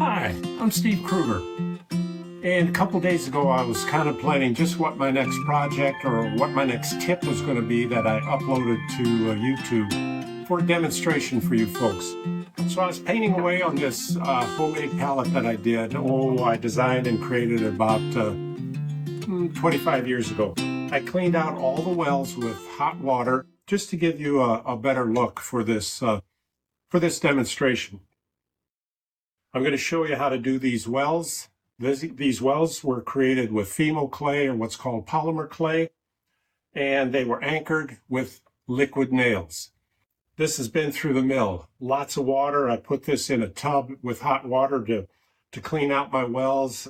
Hi, I'm Steve Kruger, and a couple days ago I was contemplating just what my next project or what my next tip was going to be that I uploaded to YouTube for a demonstration for you folks. So I was painting away on this homemade palette that I did. I designed and created about 25 years ago. I cleaned out all the wells with hot water just to give you a better look for this demonstration. I'm going to show you how to do these wells. These wells were created with pheno clay, or what's called polymer clay, and they were anchored with liquid nails. This has been through the mill. Lots of water. I put this in a tub with hot water to clean out my wells,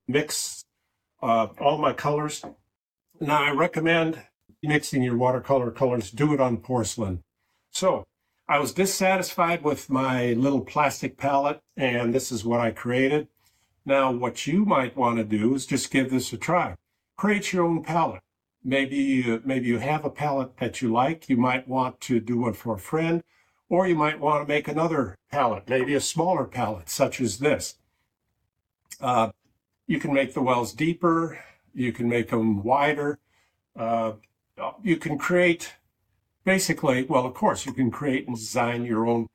mix all my colors. Now, I recommend mixing your watercolor colors. Do it on porcelain. So, I was dissatisfied with my little plastic palette, and this is what I created. Now, what you might want to do is just give this a try. Create your own palette. Maybe you have a palette that you like. You might want to do one for a friend, or you might want to make another palette, maybe a smaller palette, such as this. You can make the wells deeper. You can make them wider. You can create, basically, well, of course, you can create and design your own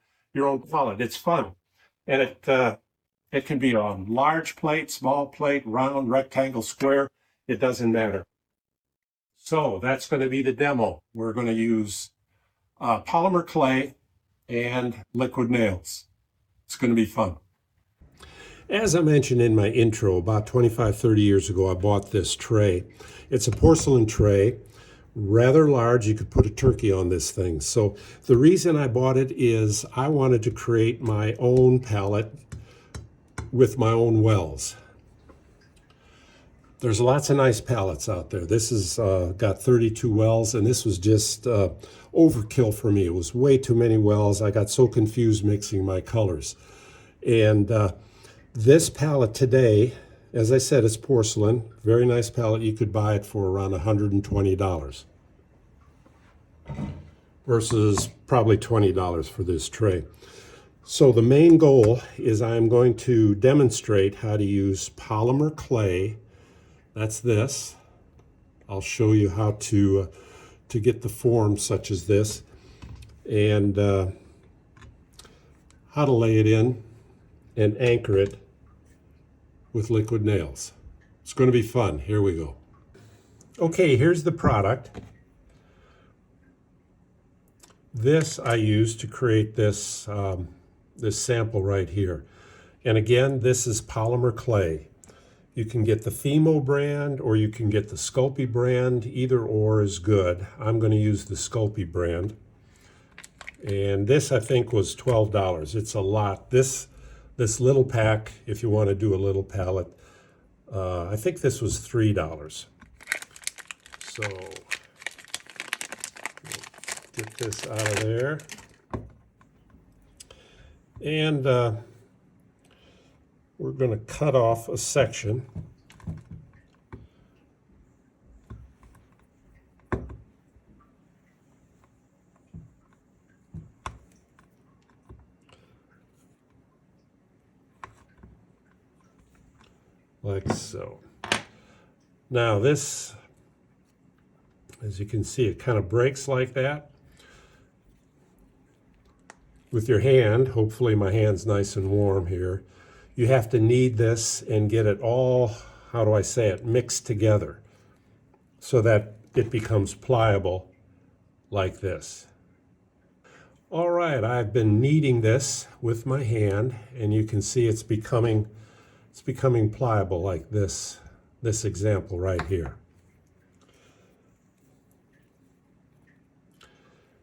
palette. It's fun, and it can be a large plate, small plate, round, rectangle, square. It doesn't matter. So that's going to be the demo. We're going to use polymer clay and liquid nails. It's going to be fun. As I mentioned in my intro, about 25-30 years ago, I bought this tray. It's a porcelain tray, rather large. You could put a turkey on this thing. So the reason I bought it is I wanted to create my own palette with my own wells. There's lots of nice palettes out there. This has got 32 wells, and this was just overkill for me. It was way too many wells. I got so confused mixing my colors. And this palette today, as I said, it's porcelain. Very nice palette. You could buy it for around $120 versus probably $20 for this tray. So the main goal is I'm going to demonstrate how to use polymer clay. That's this. I'll show you how to get the form such as this, and how to lay it in and anchor it with liquid nails. It's going to be fun. Here we go. Okay, here's the product. This I used to create this this sample right here. And again, this is polymer clay. You can get the pheno brand or you can get the Sculpey brand. Either or is good. I'm going to use the Sculpey brand. And this I think was $12. It's a lot. This little pack, if you want to do a little palette, I think this was $3. So get this out of there. And we're going to cut off a section. Like so. Now this, as you can see, it kind of breaks like that. With your hand, hopefully my hand's nice and warm here, you have to knead this and get it all, how do I say it, mixed together so that it becomes pliable like this. All right, I've been kneading this with my hand, and you can see it's becoming pliable like this example right here.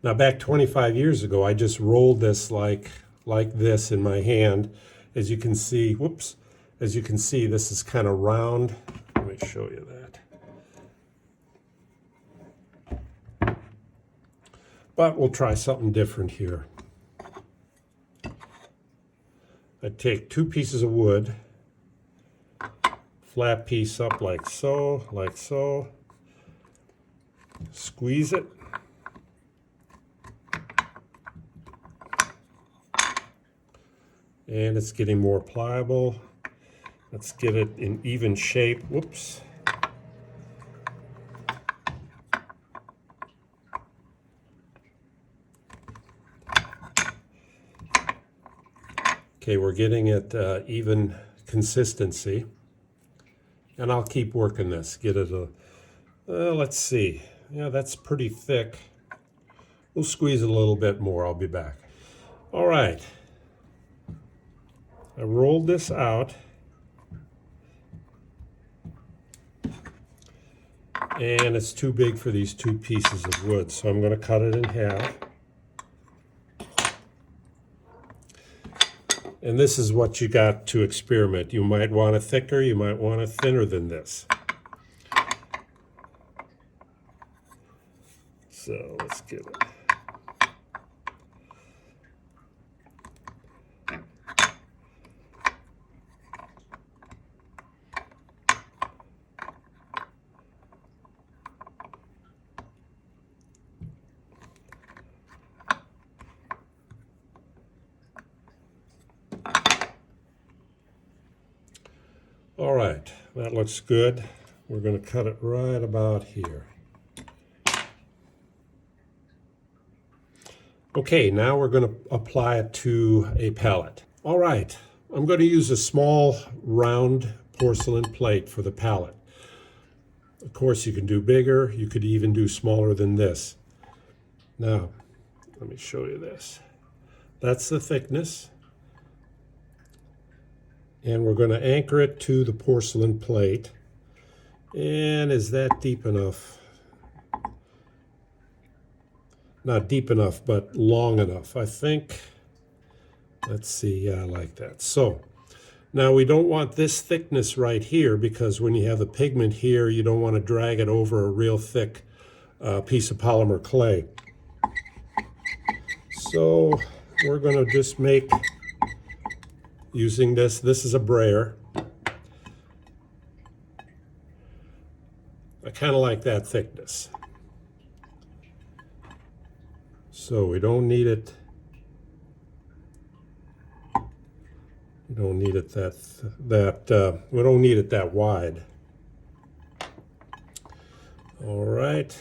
Now back 25 years ago, I just rolled this like this in my hand. As you can see, whoops, as you can see, this is kind of round. Let me show you that. But we'll try something different here. I take two pieces of wood, flat piece up like so, squeeze it, And it's getting more pliable. Let's get it in even shape. Whoops. Okay, we're getting it even consistency. And I'll keep working this. Get it let's see. Yeah, that's pretty thick. We'll squeeze it a little bit more. I'll be back. All right. I rolled this out. And it's too big for these two pieces of wood, so I'm going to cut it in half. And this is what you got to experiment. You might want it thicker, you might want it thinner than this. So let's get it. All right, that looks good. We're going to cut it right about here. Okay, now we're going to apply it to a palette. All right, I'm going to use a small round porcelain plate for the palette. Of course, you can do bigger. You could even do smaller than this. Now, let me show you this. That's the thickness. And we're going to anchor it to the porcelain plate. And is that deep enough? Not deep enough, but long enough. I think, let's see, yeah, I like that. So, now we don't want this thickness right here because when you have the pigment here, you don't want to drag it over a real thick piece of polymer clay. So, we're going to just make, using this is a brayer. I kind of like that thickness. So we don't need it. We don't need it we don't need it that wide. All right,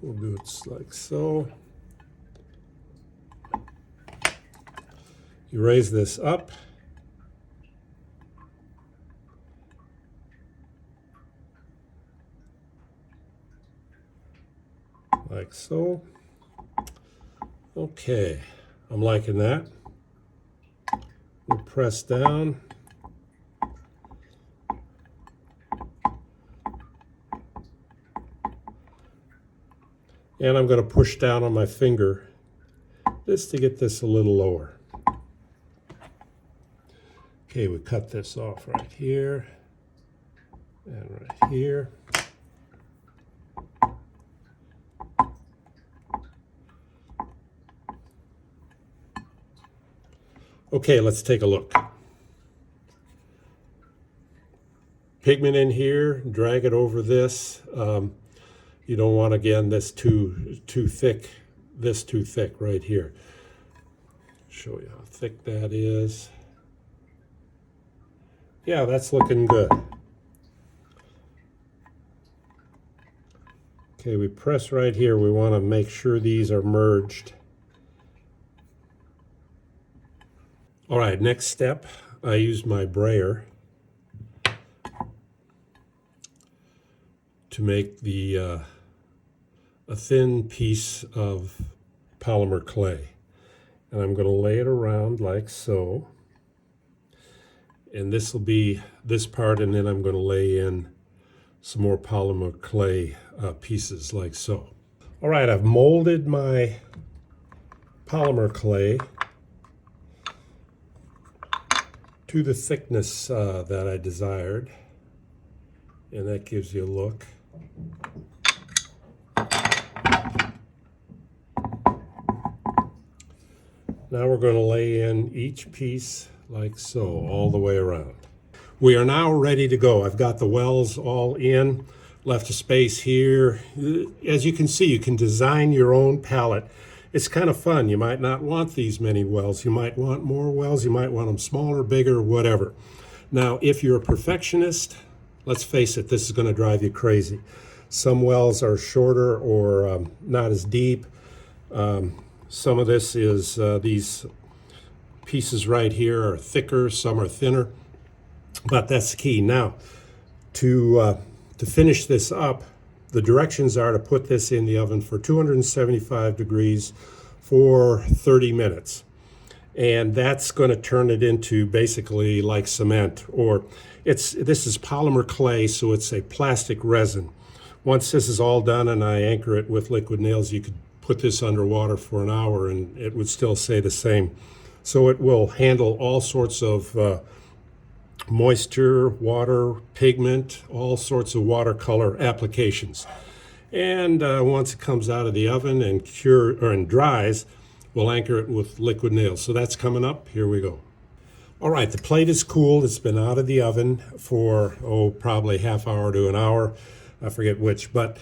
we'll do it like so. You raise this up. Like so. Okay, I'm liking that. We'll press down. And I'm going to push down on my finger just to get this a little lower. Okay, we cut this off right here and right here. Okay, let's take a look. Pigment in here, drag it over this. You don't want, again, this too thick, this too thick right here. Show you how thick that is. Yeah, that's looking good. Okay, we press right here. We want to make sure these are merged. All right, next step, I use my brayer to make the a thin piece of polymer clay. And I'm going to lay it around like so. And this will be this part, and then I'm going to lay in some more polymer clay pieces like so. All right, I've molded my polymer clay to the thickness that I desired, and that gives you a look. Now we're going to lay in each piece like so, all the way around. We are now ready to go. I've got the wells all in, left a space here. As you can see, you can design your own palette it's kind of fun. You might not want these many wells. You might want more wells. You might want them smaller, bigger, whatever. Now, if you're a perfectionist, let's face it, this is going to drive you crazy. Some wells are shorter or not as deep. Some of this is these pieces right here are thicker, some are thinner, but that's the key. Now, to finish this up, the directions are to put this in the oven for 275 degrees for 30 minutes. And that's going to turn it into basically like cement, or this is polymer clay, so it's a plastic resin. Once this is all done and I anchor it with liquid nails, you could put this underwater for an hour and it would still say the same. So it will handle all sorts of moisture, water, pigment, all sorts of watercolor applications. And once it comes out of the oven and dries, we'll anchor it with liquid nails. So that's coming up. Here we go. All right, the plate is cooled. It's been out of the oven for, probably half hour to an hour. I forget which, but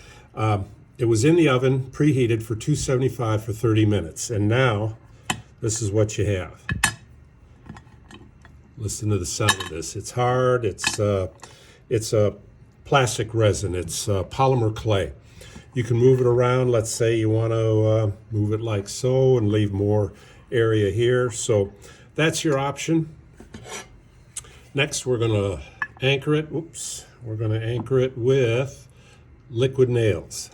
it was in the oven, preheated for 275 for 30 minutes. And now, this is what you have. Listen to the sound of this. It's hard. It's a plastic resin. It's polymer clay. You can move it around. Let's say you want to move it like so and leave more area here. So that's your option. Next, we're going to anchor it. We're going to anchor it with liquid nails.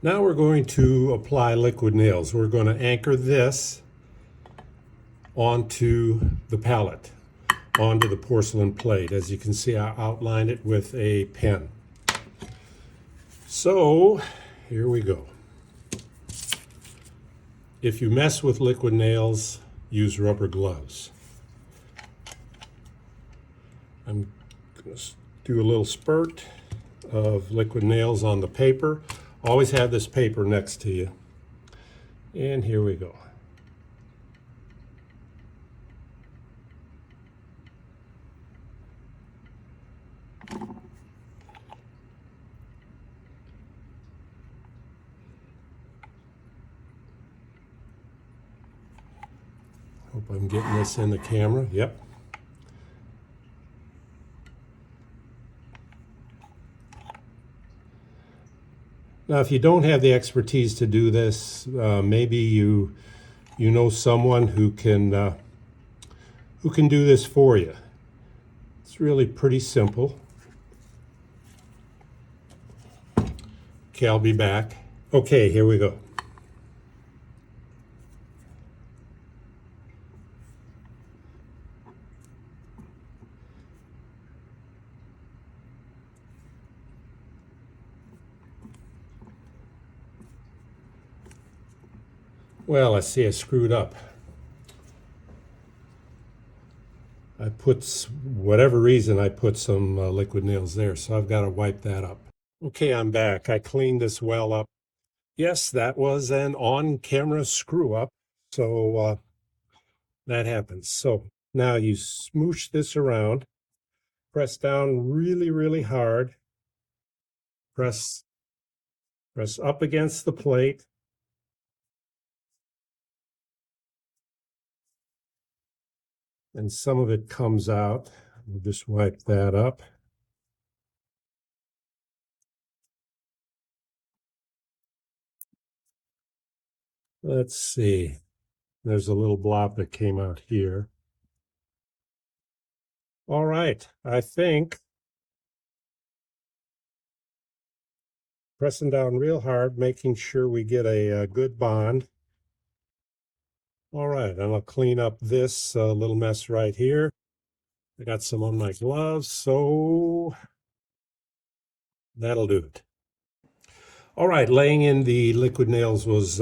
Now we're going to apply liquid nails. We're going to anchor this onto the palette, onto the porcelain plate. As you can see, I outlined it with a pen. So here we go. If you mess with liquid nails, use rubber gloves. I'm going to do a little spurt of liquid nails on the paper. Always have this paper next to you. And here we go. Hope I'm getting this in the camera. Yep. Now, if you don't have the expertise to do this, maybe you know someone who can do this for you. It's really pretty simple. Okay, I'll be back. Okay, here we go. Well, I see I screwed up. Whatever reason, I put some liquid nails there, so I've got to wipe that up. Okay, I'm back. I cleaned this well up. Yes, that was an on-camera screw-up, so that happens. So now you smoosh this around, press down really, really hard, press up against the plate, and some of it comes out. We'll just wipe that up. Let's see. There's a little blob that came out here. All right, I think pressing down real hard, making sure we get a good bond. All right, and I'll clean up this little mess right here. I got some on my gloves, so that'll do it. All right, laying in the liquid nails was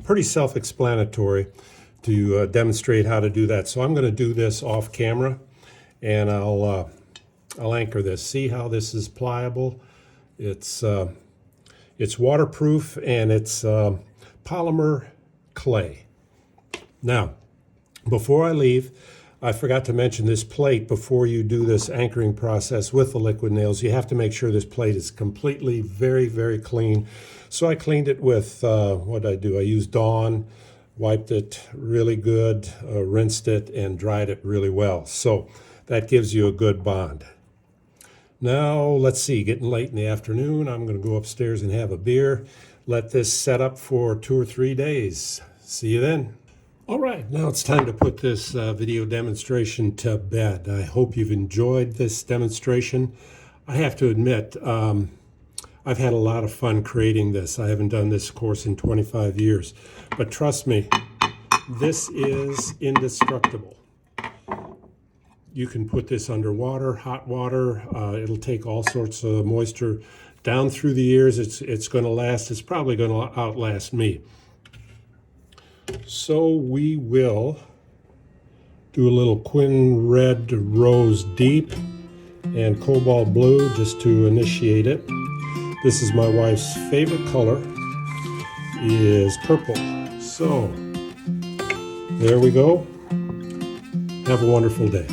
pretty self-explanatory to demonstrate how to do that. So I'm going to do this off camera, and I'll anchor this. See how this is pliable? It's waterproof, and it's polymer clay. Now, before I leave, I forgot to mention this plate before you do this anchoring process with the liquid nails. You have to make sure this plate is completely very, very clean. So I cleaned it with, what did I do? I used Dawn, wiped it really good, rinsed it, and dried it really well. So that gives you a good bond. Now, let's see, getting late in the afternoon. I'm going to go upstairs and have a beer. Let this set up for 2 or 3 days. See you then. All right, now it's time to put this video demonstration to bed. I hope you've enjoyed this demonstration. I have to admit, I've had a lot of fun creating this. I haven't done this course in 25 years, but trust me, this is indestructible. You can put this under water, hot water. It'll take all sorts of moisture down through the years. It's going to last. It's probably going to outlast me. So we will do a little Quin Red Rose Deep and Cobalt Blue just to initiate it. This is my wife's favorite color, is purple. So there we go. Have a wonderful day.